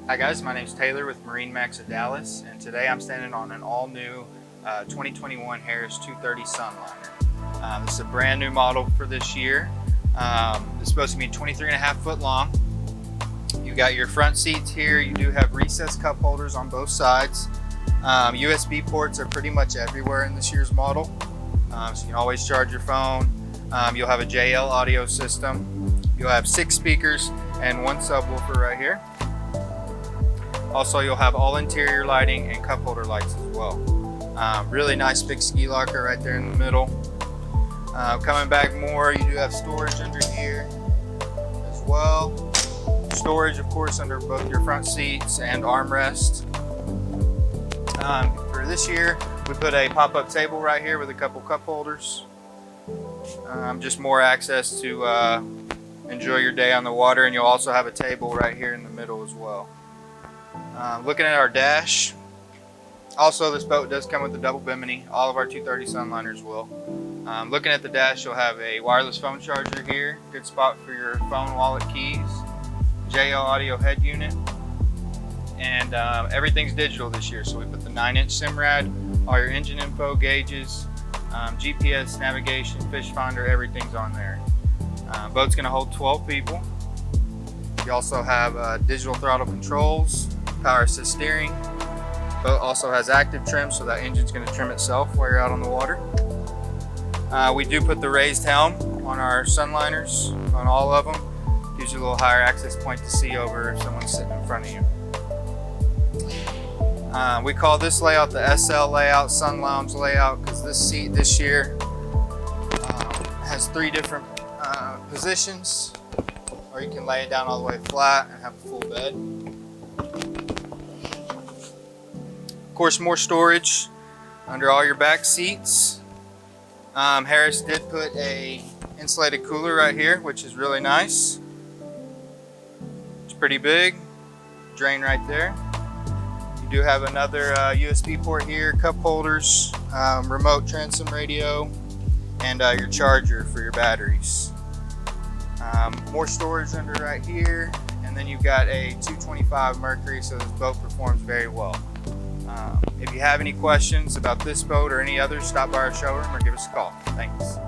Hi guys, my name is Taylor with MarineMax of Dallas, and today I'm standing on an all-new 2021 Harris 230 Sunliner. This is a brand new model for this year. It's supposed to be 23.5 foot long. You got your front seats here. You do have recessed cup holders on both sides. USB ports are pretty much everywhere in this year's model, so you can always charge your phone. You'll have a JL audio system. You'll have 6 speakers and 1 subwoofer right here. Also, you'll have all interior lighting and cup holder lights as well. Really nice big ski locker right there in the middle. Coming back more, you do have storage under here as well. Storage, of course, under both your front seats and armrest. For this year, we put a pop-up table right here with a couple cup holders. Just more access to enjoy your day on the water, and you'll also have a table right here in the middle as well. Looking at our dash, also this boat does come with a double Bimini. All of our 230 Sunliners will. Looking at the dash, you'll have a wireless phone charger here, good spot for your phone, wallet, keys, JL audio head unit, and everything's digital this year. So we put the 9-inch SIMRAD, all your engine info, gauges, GPS, navigation, fish finder, everything's on there. Boat's going to hold 12 people. You also have digital throttle controls, power assist steering. Boat also has active trim, so that engine's going to trim itself while you're out on the water. We do put the raised helm on our Sunliners, on all of them. Gives you a little higher access point to see over if someone's sitting in front of you. We call this layout the SL layout, Sun Lounge layout, because this seat this year has 3 different positions, or you can lay it down all the way flat and have a full bed. Of course, more storage under all your back seats. Harris did put a insulated cooler right here, which is really nice. It's pretty big. Drain right there. You do have another USB port here, cup holders, remote transom radio, and your charger for your batteries. More storage under right here, and then you've got a 225 Mercury, so this boat performs very well. If you have any questions about this boat or any others, stop by our showroom or give us a call. Thanks.